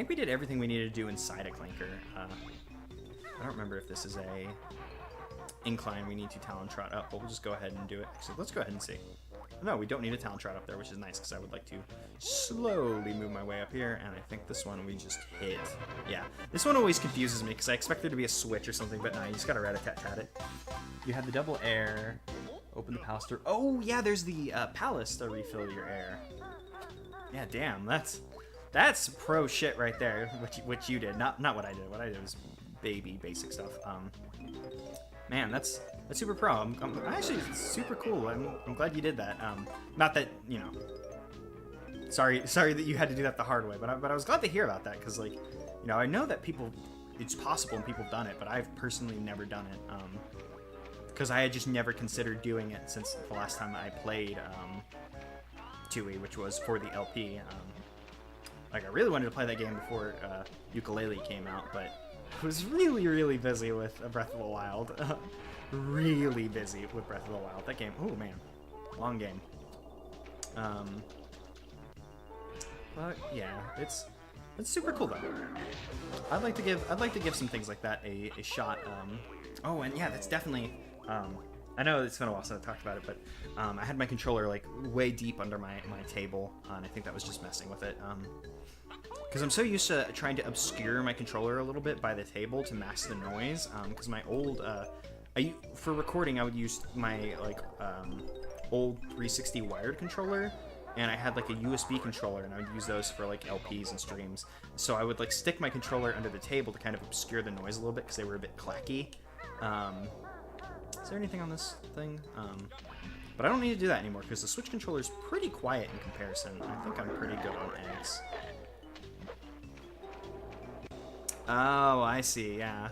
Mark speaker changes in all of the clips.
Speaker 1: think we did everything we needed to do inside a clinker. I don't remember if this is a incline we need to talon trot up, but we'll just go ahead and do it. So let's go ahead and see. No, we don't need a talon trot up there, which is nice because I would like to slowly move my way up here, and I think this one we just hit. Yeah, this one always confuses me because I expect there to be a switch or something, but no, you just gotta rat-a-tat-tat it. You have the double air, open the palace door. Oh yeah, there's the palace to refill your air. Yeah, damn, that's pro shit right there, which you did, not what I did. What I did was baby basic stuff. Man, that's super pro. I'm actually super cool. I'm glad you did that. Not that, you know, sorry that you had to do that the hard way, but I was glad to hear about that because, like, you know, I know that it's possible and people have done it, but I've personally never done it because I had just never considered doing it since the last time I played Tui, which was for the LP. Like, I really wanted to play that game before Ukulele came out, but I was really busy with Breath of the Wild. Really busy with Breath of the Wild. That game, oh man, long game. But yeah, it's super cool though. I'd like to give some things like that a shot. Oh, and yeah, that's definitely. I know it's been a while since I talked about it, but I had my controller like way deep under my table, and I think that was just messing with it. Because I'm so used to trying to obscure my controller a little bit by the table to mask the noise. Because my old, for recording, I would use my like old 360 wired controller, and I had like a USB controller, and I would use those for like LPs and streams. So I would like stick my controller under the table to kind of obscure the noise a little bit because they were a bit clacky. Is there anything on this thing? But I don't need to do that anymore because the Switch controller is pretty quiet in comparison. I think I'm pretty good on X. Oh, I see, yeah.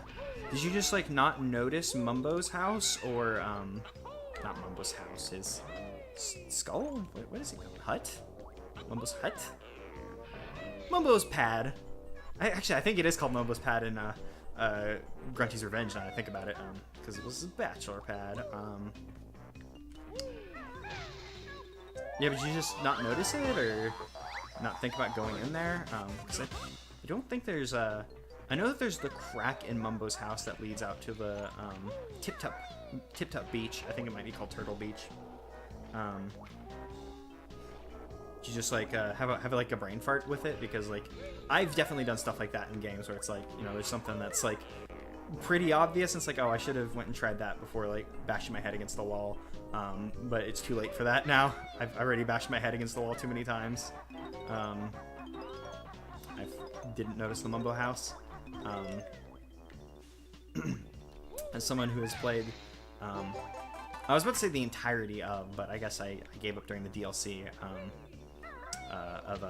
Speaker 1: Did you just, like, not notice Mumbo's house? Or, not Mumbo's house, his skull? What is he called? Hut? Mumbo's hut? Mumbo's pad. I think it is called Mumbo's pad in, Grunty's Revenge, now that I think about it, because it was his bachelor pad. Yeah, but did you just not notice it, or not think about going in there? Because I don't think there's, I know that there's the crack in Mumbo's house that leads out to the Tip Top Beach. I think it might be called Turtle Beach. You just like have like a brain fart with it because like I've definitely done stuff like that in games where it's like, you know, there's something that's like pretty obvious and it's like, oh, I should have went and tried that before like bashing my head against the wall. But it's too late for that now. I've already bashed my head against the wall too many times. I didn't notice the Mumbo house. As someone who has played, I was about to say the entirety of, but I guess I gave up during the DLC of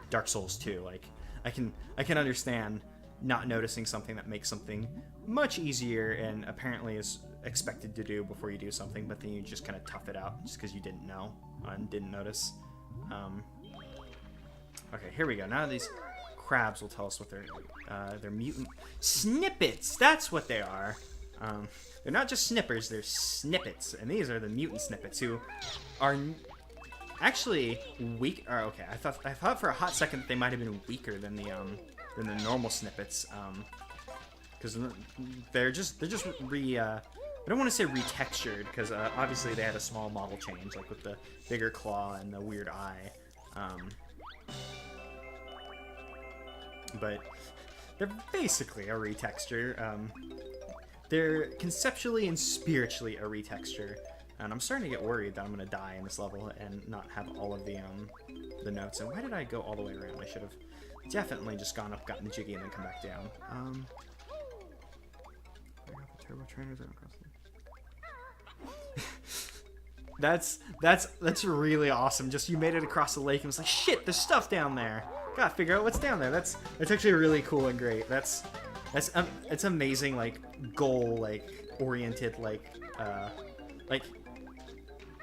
Speaker 1: Dark Souls 2. Like, I can understand not noticing something that makes something much easier and apparently is expected to do before you do something, but then you just kind of tough it out just because you didn't know and didn't notice. Okay, here we go. Now these crabs will tell us what they're mutant snippets. That's what they are. They're not just snippers, they're snippets, and these are the mutant snippets who are actually weak. Or okay, I thought for a hot second that they might have been weaker than the normal snippets, because they're just I don't want to say retextured because obviously they had a small model change, like with the bigger claw and the weird eye. But they're basically a retexture. They're conceptually and spiritually a retexture, and I'm starting to get worried that I'm gonna die in this level and not have all of the notes. And why did I go all the way around? I should have definitely just gone up, gotten Jiggy, and then come back down. I got the turbo trainers across there. That's really awesome. Just you made it across the lake and was like, shit, there's stuff down there. Gotta figure out what's down there. That's actually really cool and great. It's amazing, like goal like oriented like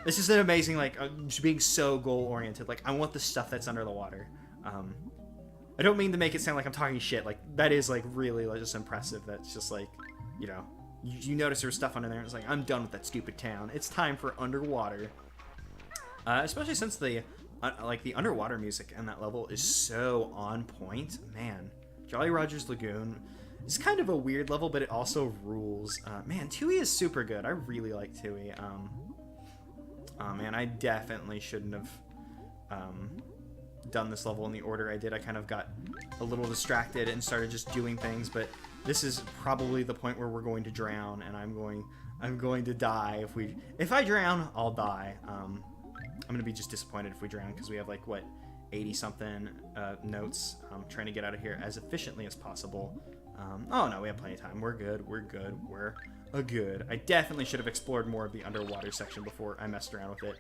Speaker 1: it's just an amazing like just being so goal oriented. Like I want the stuff that's under the water. I don't mean to make it sound like I'm talking shit. Like that is like really like, just impressive. That's just like, you know, you notice there's stuff under there. And it's like I'm done with that stupid town. It's time for underwater. Especially since the like the underwater music in that level is so on point, man. Jolly Roger's Lagoon is kind of a weird level, but it also rules. Man, Tui is super good. I really like Tui. Oh man, I definitely shouldn't have done this level in the order I did. I kind of got a little distracted and started just doing things, but this is probably the point where we're going to drown, and I'm going to die if I drown. I'll die. I'm gonna be just disappointed if we drown, because we have like what 80 something notes. I'm trying to get out of here as efficiently as possible. Oh no, we have plenty of time. We're good. We're good. I definitely should have explored more of the underwater section before I messed around with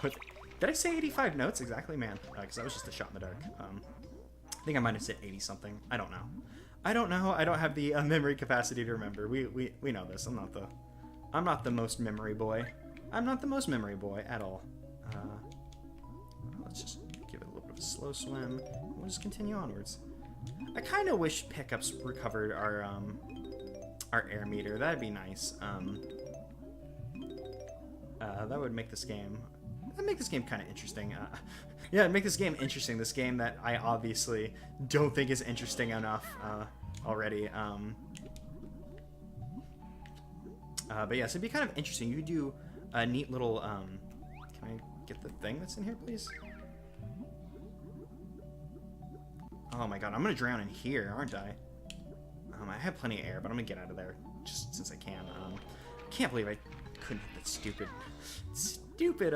Speaker 1: it. Did I say 85 notes exactly, man? Because that was just a shot in the dark. I think I might have said 80 something. I don't know. I don't have the memory capacity to remember. We know this. I'm not the most memory boy. I'm not the most memory boy at all. Let's just give it a little bit of a slow swim. We'll just continue onwards. I kind of wish pickups recovered our air meter. That'd be nice. That would make this game. That'd make this game kind of interesting. Yeah, it'd make this game interesting. This game that I obviously don't think is interesting enough already. But yes, it'd be kind of interesting. You could do a neat little. Can I get the thing that's in here, please? Oh my god, I'm gonna drown in here, aren't I? I have plenty of air, but I'm gonna get out of there just since I can. I can't believe I couldn't hit that stupid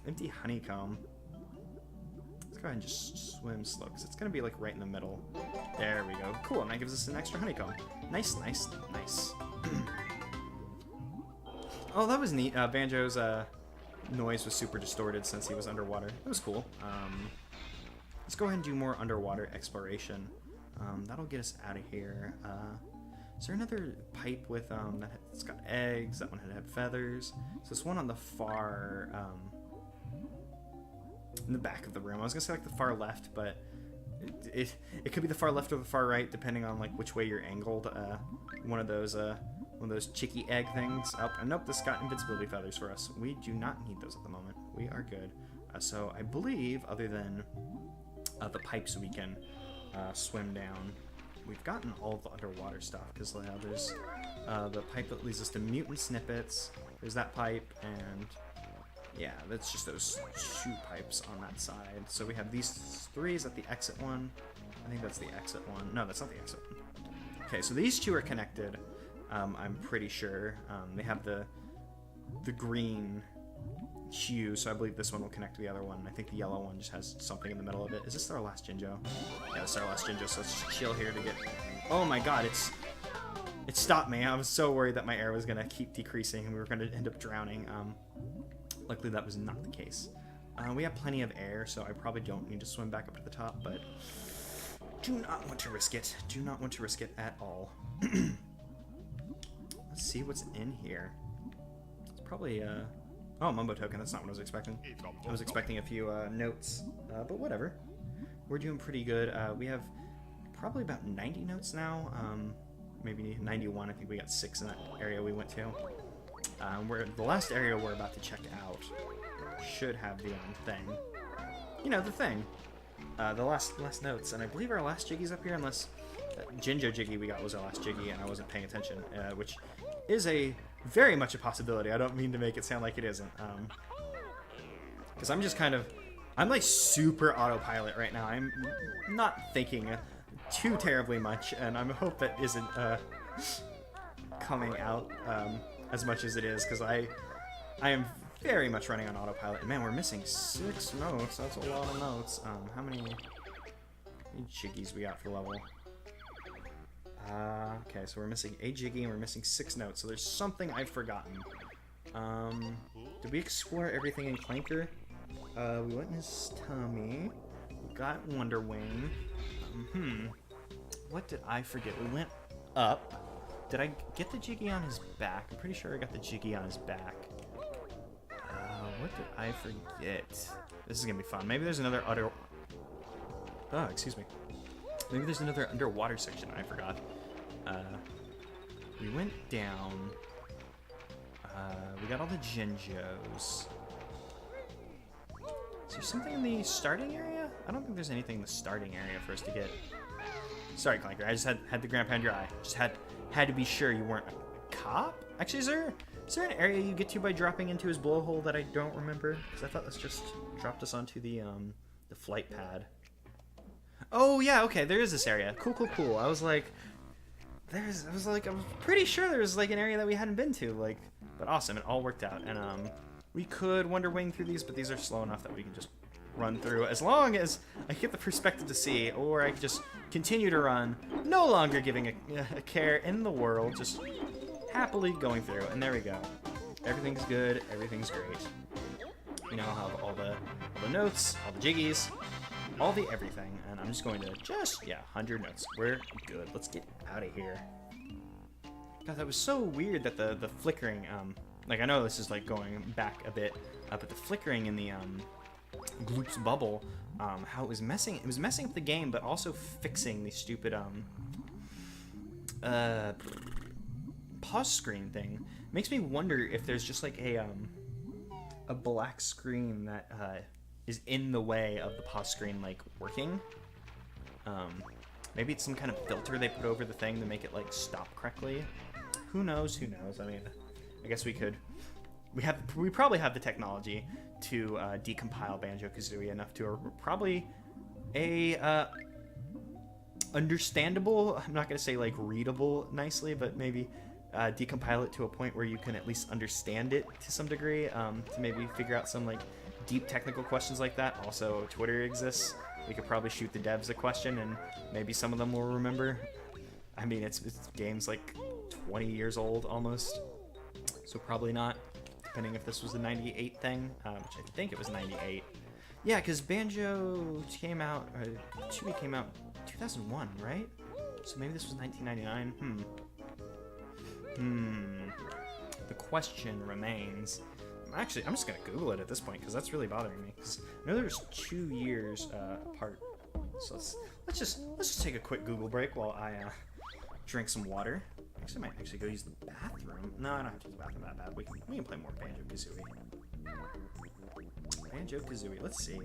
Speaker 1: empty honeycomb. Let's go ahead and just swim slow, because it's gonna be like right in the middle. There we go. Cool, and that gives us an extra honeycomb. Nice. Oh, that was neat. Banjo's noise was super distorted since he was underwater. That was cool. Let's go ahead and do more underwater exploration. That'll get us out of here. Is there another pipe with that's got eggs? That one had feathers. So this one on the far in the back of the room. I was gonna say like the far left, but it could be the far left or the far right, depending on like which way you're angled. One of those chicky egg things. Oh, and nope, this got invincibility feathers for us. We do not need those at the moment. We are good. So I believe, other than the pipes we can swim down, we've gotten all the underwater stuff, because there's the pipe that leads us to mutant snippets. There's that pipe, and yeah, that's just those 2 pipes on that side. So we have these 3. Is that the exit one? I think that's the exit one. No, that's not the exit one. Okay, so these 2 are connected. I'm pretty sure. They have the green hue, so I believe this one will connect to the other one. I think the yellow one just has something in the middle of it. Is this our last Jinjo? Yeah, this is our last Jinjo, so let's just chill here to get... Oh my god, it stopped me. I was so worried that my air was going to keep decreasing and we were going to end up drowning. Luckily, that was not the case. We have plenty of air, so I probably don't need to swim back up to the top, but do not want to risk it. Do not want to risk it at all. Let's see what's in here. It's probably... Oh, Mumbo token. That's not what I was expecting. I was expecting a few notes, but whatever. We're doing pretty good. We have probably about 90 notes now. Maybe 91. I think we got 6 in that area we went to. The last area we're about to check out should have the thing. You know, the thing. The last notes. And I believe our last Jiggy's up here, unless Jinjo Jiggy we got was our last Jiggy and I wasn't paying attention, which is very much a possibility. I don't mean to make it sound like it isn't. Because I'm just I'm like super autopilot right now. I'm not thinking too terribly much, and I hope that isn't coming out as much as it is, because I am very much running on autopilot. And man, we're missing 6 notes. That's a lot of notes. How many Jiggies we got for the level? Okay, so we're missing a Jiggy and we're missing 6 notes, so there's something I've forgotten. Did we explore everything in Clanker? We went in his tummy. We got Wonder Wing. What did I forget? We went up. Did I get the Jiggy on his back? I'm pretty sure I got the Jiggy on his back. What did I forget? This is gonna be fun. Maybe there's another excuse me. Maybe there's another underwater section I forgot. We went down. We got all the Jinjos. Is there something in the starting area? I don't think there's anything in the starting area for us to get. Sorry, Clanker. I just had the grandpa under your eye. Just had to be sure you weren't a cop. Actually, is there an area you get to by dropping into his blowhole that I don't remember? Because I thought this just dropped us onto the flight pad. Oh yeah, okay. There is this area. Cool. I was pretty sure there was like an area that we hadn't been to. Like, but awesome. It all worked out. And we could Wonder Wing through these, but these are slow enough that we can just run through as long as I get the perspective to see, or I can just continue to run, no longer giving a care in the world, just happily going through. And there we go. Everything's good. Everything's great. You know, I'll have all the notes, all the jiggies, all the everything, and I'm just going to 100 notes. We're good. Let's get out of here. God, that was so weird that the flickering, like I know this is like going back a bit, but the flickering in the Gloop's bubble, how it was messing with the game, but also fixing the stupid pause screen thing. Makes me wonder if there's just like a black screen that is in the way of the pause screen like working. Maybe it's some kind of filter they put over the thing to make it like stop correctly. Who knows? I mean, I guess we probably have the technology to decompile Banjo-Kazooie enough to probably a understandable, I'm not going to say like readable nicely, but maybe decompile it to a point where you can at least understand it to some degree, to maybe figure out some like deep technical questions like that. Also, Twitter exists. We could probably shoot the devs a question and maybe some of them will remember. I mean, it's game's like 20 years old almost, so probably not, depending if this was the 98 thing, which I think it was 98. Yeah, because Banjo came out, Chewie came out 2001, right? So maybe this was 1999. The question remains. Actually, I'm just gonna Google it at this point because that's really bothering me. Because I know there's 2 years apart. So let's just take a quick Google break while I drink some water. Actually, I might actually go use the bathroom. No, I don't have to use the bathroom that bad. We can play more Banjo-Kazooie. Banjo-Kazooie. Let's see.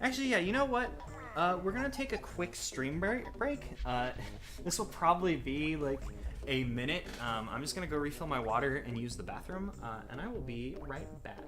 Speaker 1: Actually, yeah. You know what? We're gonna take a quick stream break. This will probably be like a minute. I'm just gonna go refill my water and use the bathroom, and I will be right back.